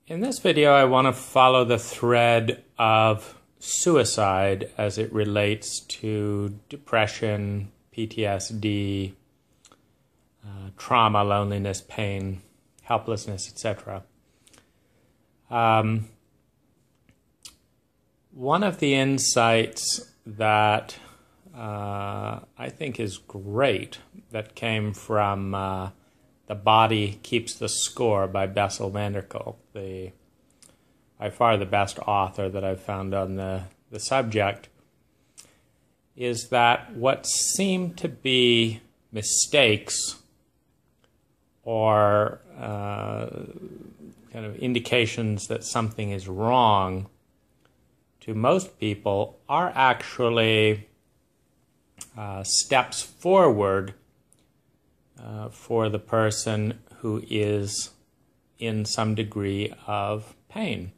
In this video, I want to follow the thread of suicide as it relates to depression, PTSD, trauma, loneliness, pain, helplessness, etc. One of the insights that I think is great that came from The Body Keeps the Score by Bessel van der Kolk, by far the best author that I've found on the subject, is that what seem to be mistakes or kind of indications that something is wrong to most people are actually steps forward for the person who is in some degree of pain.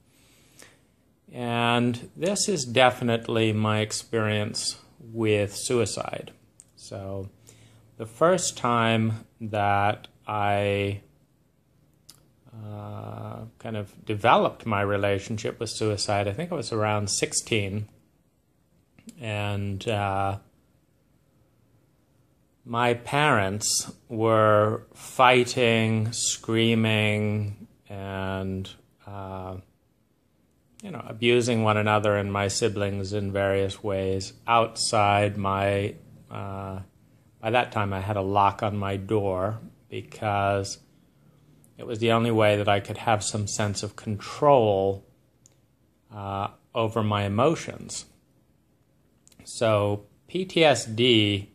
And this is definitely my experience with suicide. So the first time that I kind of developed my relationship with suicide, I think I was around 16, and my parents were fighting, screaming, and abusing one another and my siblings in various ways outside my. By that time, I had a lock on my door because it was the only way that I could have some sense of control over my emotions. So PTSD,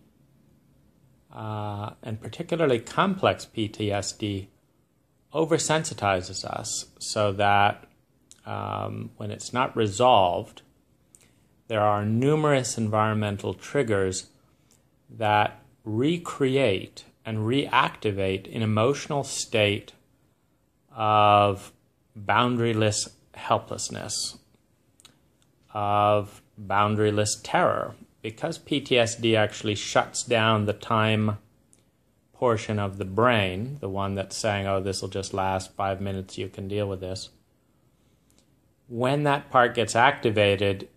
and particularly complex PTSD, oversensitizes us so that when it's not resolved, there are numerous environmental triggers that recreate and reactivate an emotional state of boundaryless helplessness, of boundaryless terror, because PTSD actually shuts down the time portion of the brain, the one that's saying, oh, this will just last 5 minutes, you can deal with this. When that part gets activated,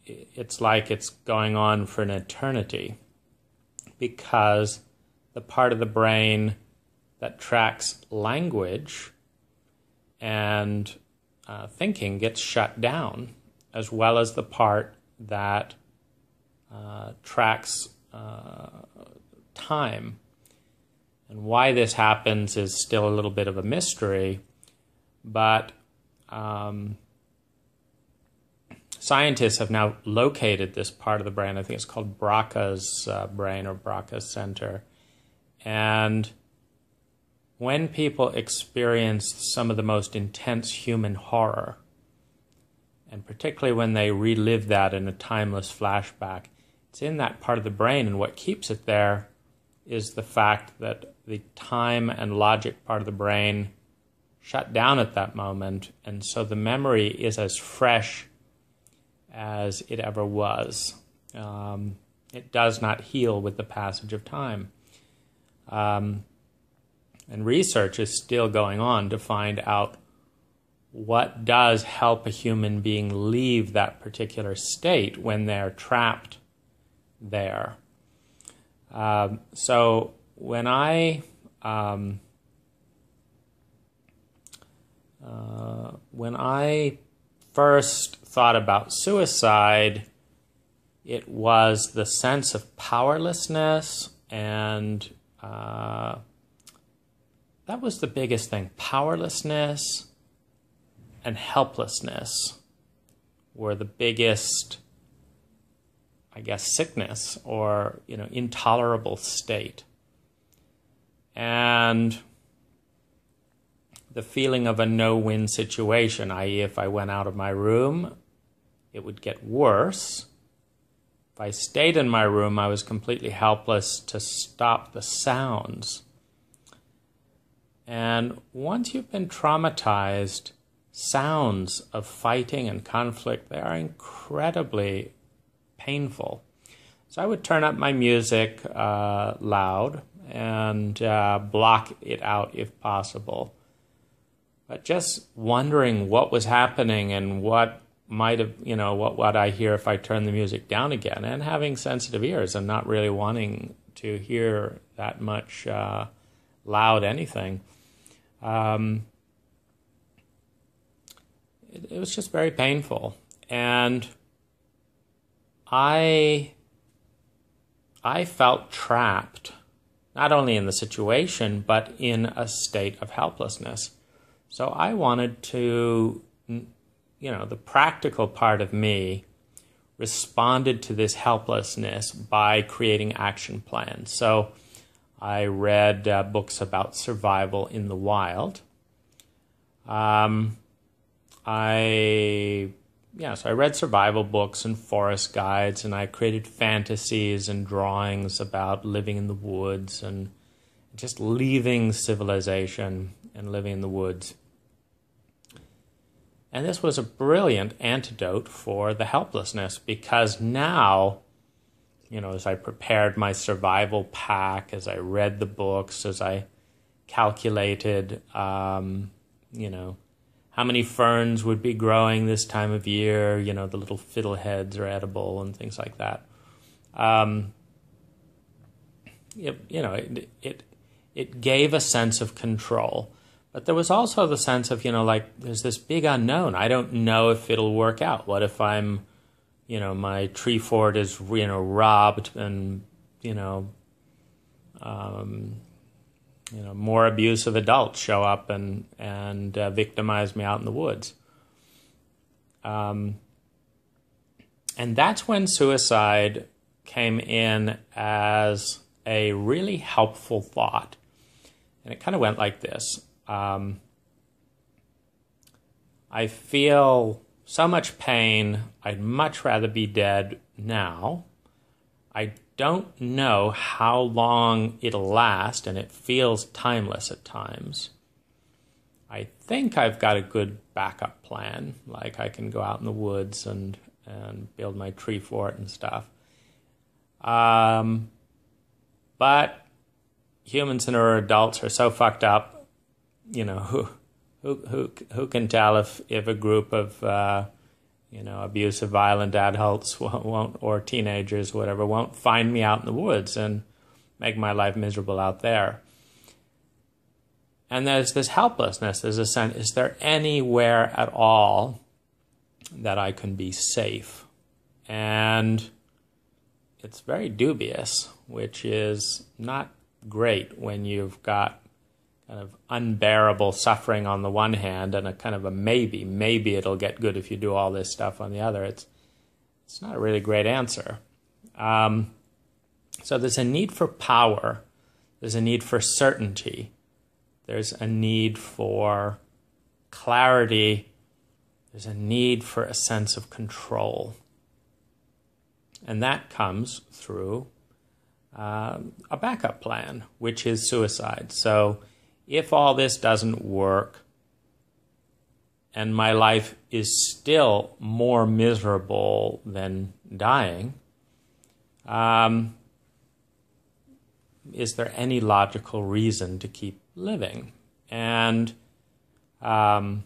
it's like it's going on for an eternity, because the part of the brain that tracks language and thinking gets shut down, as well as the part that tracks time. And why this happens is still a little bit of a mystery, but scientists have now located this part of the brain. I think it's called Broca's brain or Broca's center. And when people experience some of the most intense human horror, and particularly when they relive that in a timeless flashback, it's in that part of the brain, and what keeps it there is the fact that the time and logic part of the brain shut down at that moment, and so the memory is as fresh as it ever was. It does not heal with the passage of time. And research is still going on to find out what does help a human being leave that particular state when they're trapped there. So when I first thought about suicide, it was the sense of powerlessness, and that was the biggest thing. Powerlessness and helplessness were the biggest, I guess, sickness or, intolerable state. And the feeling of a no-win situation, i.e. if I went out of my room, it would get worse. If I stayed in my room, I was completely helpless to stop the sounds. And once you've been traumatized, sounds of fighting and conflict, they are incredibly painful. So I would turn up my music loud and block it out if possible. But just wondering what was happening and what might have, what I hear if I turn the music down again, and having sensitive ears and not really wanting to hear that much loud anything. It was just very painful. And I felt trapped, not only in the situation, but in a state of helplessness. So I wanted to, the practical part of me responded to this helplessness by creating action plans. So I read books about survival in the wild. So I read survival books and forest guides, and I created fantasies and drawings about living in the woods and just leaving civilization and living in the woods. And this was a brilliant antidote for the helplessness, because now, as I prepared my survival pack, as I read the books, as I calculated, how many ferns would be growing this time of year, the little fiddleheads are edible and things like that. It gave a sense of control. But there was also the sense of, there's this big unknown. I don't know if it'll work out. What if I'm, my tree fort is, robbed and, more abusive adults show up and victimize me out in the woods. And that's when suicide came in as a really helpful thought. And it kind of went like this. I feel so much pain. I'd much rather be dead now. I don't know how long it'll last, and it feels timeless at times. I think I've got a good backup plan, like I can go out in the woods and build my tree fort and stuff. But humans and our adults are so fucked up. Who can tell if a group of abusive, violent adults won't, or teenagers, whatever, won't find me out in the woods and make my life miserable out there. And there's this helplessness. There's a sense: is there anywhere at all that I can be safe? And it's very dubious, which is not great when you've got kind of unbearable suffering on the one hand and a kind of a maybe it'll get good if you do all this stuff on the other. It's not a really great answer. So there's a need for power. There's a need for certainty. There's a need for clarity. There's a need for a sense of control. And that comes through a backup plan, which is suicide. So if all this doesn't work and my life is still more miserable than dying, is there any logical reason to keep living? And that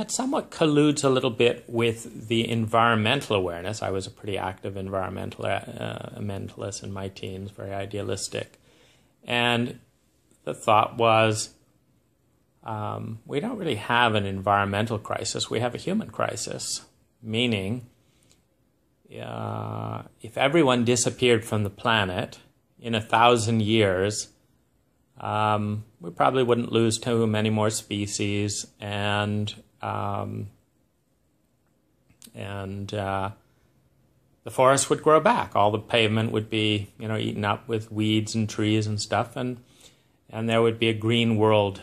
somewhat colludes a little bit with the environmental awareness. I was a pretty active environmentalist in my teens, very idealistic. And the thought was, we don't really have an environmental crisis. We have a human crisis, meaning if everyone disappeared from the planet in 1,000 years, we probably wouldn't lose too many more species, and the forest would grow back. All the pavement would be, eaten up with weeds and trees and stuff, and there would be a green world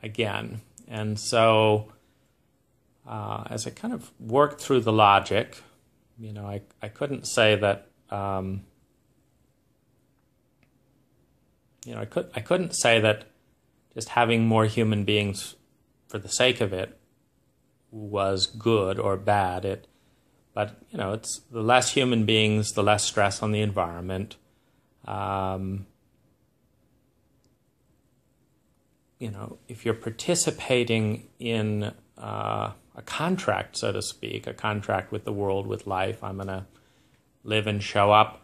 again. And so, as I kind of worked through the logic, I couldn't say that. I couldn't say that just having more human beings for the sake of it was good or bad. But it's the less human beings, the less stress on the environment. if you're participating in a contract, so to speak, a contract with the world, with life, I'm going to live and show up,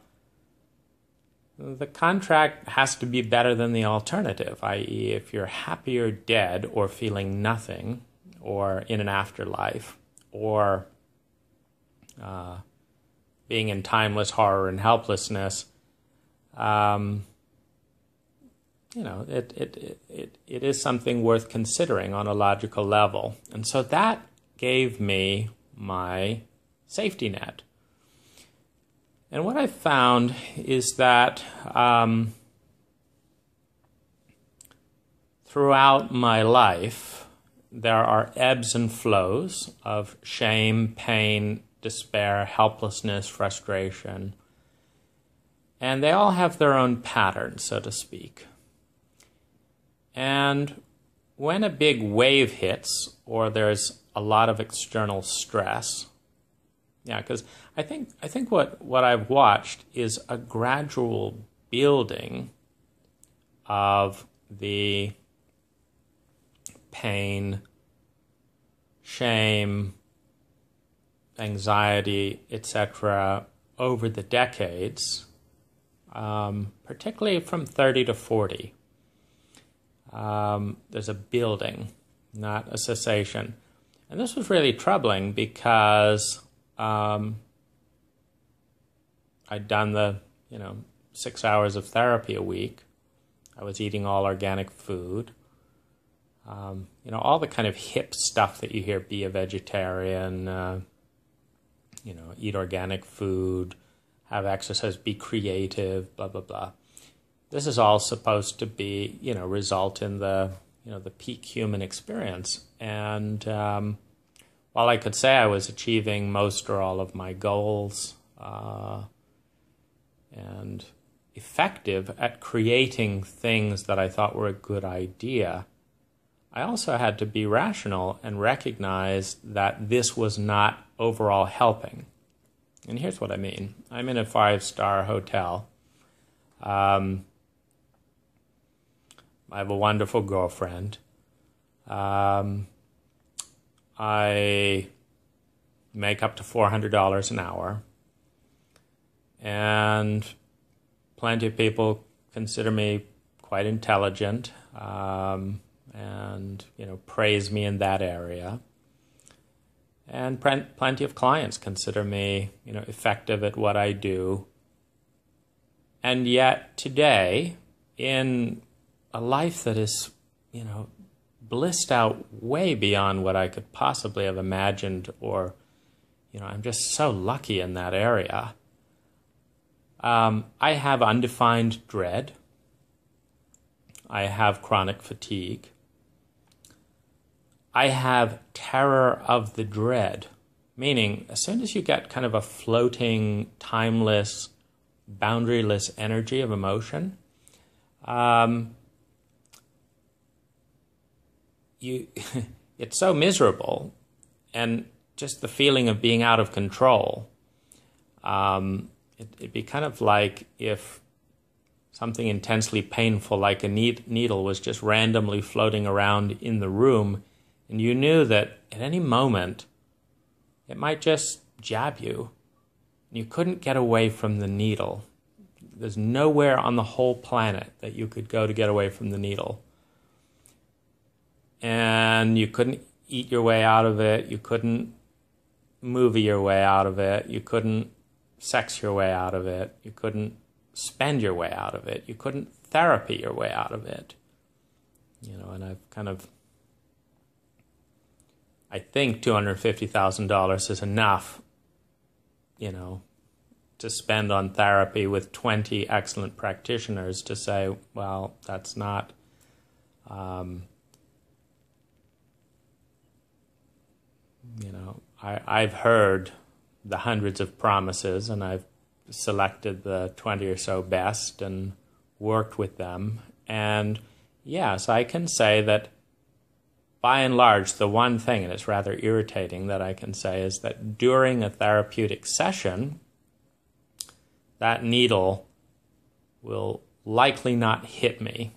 the contract has to be better than the alternative, i.e. if you're happier dead or feeling nothing or in an afterlife or being in timeless horror and helplessness, it is something worth considering on a logical level. And so that gave me my safety net. And what I found is that throughout my life, there are ebbs and flows of shame, pain, despair, helplessness, frustration. And they all have their own patterns, so to speak. And when a big wave hits, or there's a lot of external stress, because I think what I've watched is a gradual building of the pain, shame, anxiety, etc., over the decades, particularly from 30 to 40. There's a building, not a cessation. And this was really troubling because I'd done the 6 hours of therapy a week. I was eating all organic food. All the kind of hip stuff that you hear, be a vegetarian, eat organic food, have exercise, be creative, blah, blah, blah. This is all supposed to be, result in the peak human experience. And while I could say I was achieving most or all of my goals and effective at creating things that I thought were a good idea, I also had to be rational and recognize that this was not overall helping. And here's what I mean. I'm in a 5-star hotel. I have a wonderful girlfriend. I make up to $400 an hour. And plenty of people consider me quite intelligent and praise me in that area. And plenty of clients consider me effective at what I do. And yet today, in a life that is, blissed out way beyond what I could possibly have imagined, or, I'm just so lucky in that area. I have undefined dread. I have chronic fatigue. I have terror of the dread, meaning as soon as you get kind of a floating, timeless, boundaryless energy of emotion, it's so miserable, and just the feeling of being out of control. It'd be kind of like if something intensely painful like a needle was just randomly floating around in the room, and you knew that at any moment it might just jab you. You couldn't get away from the needle. There's nowhere on the whole planet that you could go to get away from the needle. And you couldn't eat your way out of it. You couldn't movie your way out of it. You couldn't sex your way out of it. You couldn't spend your way out of it. You couldn't therapy your way out of it. And I've kind of, I think $250,000 is enough, to spend on therapy with 20 excellent practitioners to say, well, that's not, I've heard the hundreds of promises, and I've selected the 20 or so best and worked with them. And yes, I can say that by and large, the one thing, and it's rather irritating that I can say, is that during a therapeutic session, that needle will likely not hit me.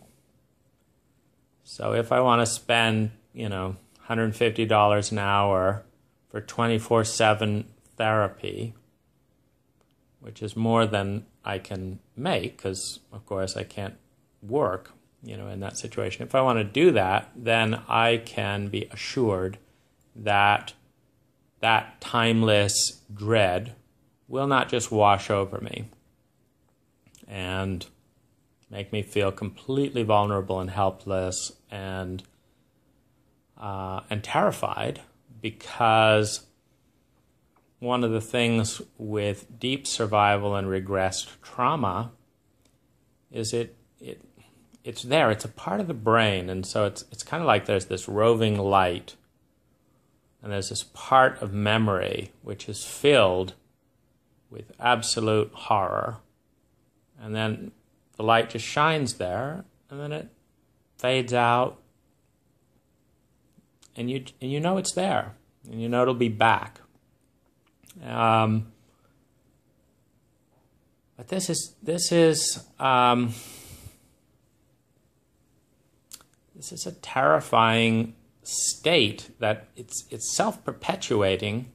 So if I want to spend, $150 an hour for 24/7 therapy, which is more than I can make, because, of course, I can't work, in that situation. If I want to do that, then I can be assured that that timeless dread will not just wash over me and make me feel completely vulnerable and helpless and terrified, because one of the things with deep survival and regressed trauma is it's there. It's a part of the brain, and so it's kind of like there's this roving light, and there's this part of memory which is filled with absolute horror, and then the light just shines there, and then it fades out, and you know it's there, and you know it'll be back. But this is a terrifying state that it's self-perpetuating,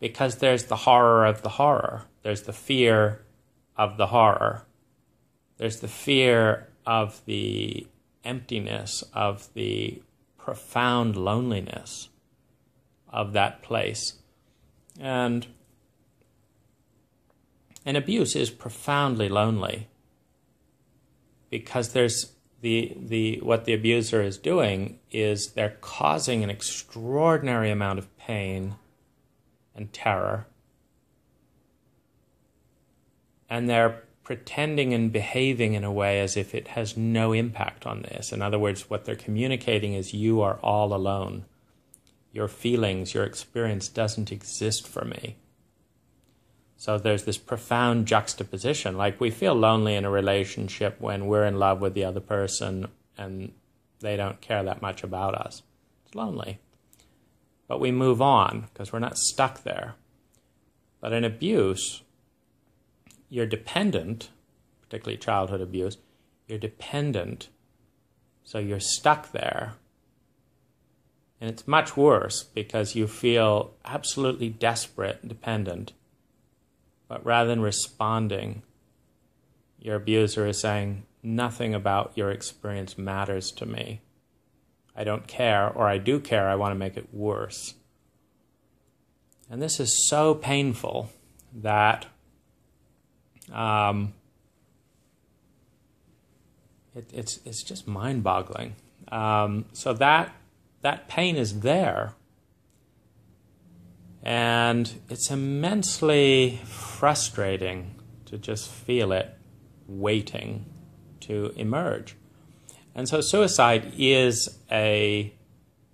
because there's the horror of the horror. There's the fear of the horror. There's the fear of the emptiness, of the profound loneliness of that place. And abuse is profoundly lonely, because there's what the abuser is doing is they're causing an extraordinary amount of pain and terror, and they're pretending and behaving in a way as if it has no impact on this. In other words, what they're communicating is, you are all alone. Your feelings, your experience doesn't exist for me. So there's this profound juxtaposition. Like, we feel lonely in a relationship when we're in love with the other person and they don't care that much about us. It's lonely. But we move on because we're not stuck there. But in abuse, you're dependent, particularly childhood abuse, you're dependent, so you're stuck there. And it's much worse because you feel absolutely desperate and dependent. But rather than responding, your abuser is saying, nothing about your experience matters to me. I don't care, or I do care, I want to make it worse. And this is so painful that it's just mind-boggling. So that pain is there. And it's immensely frustrating to just feel it waiting to emerge. And so suicide is a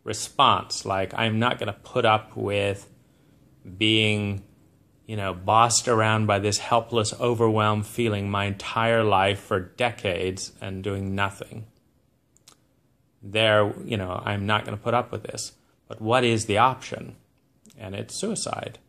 response. Like, I'm not going to put up with being, bossed around by this helpless, overwhelmed feeling my entire life for decades and doing nothing. I'm not going to put up with this. But what is the option? And it's suicide.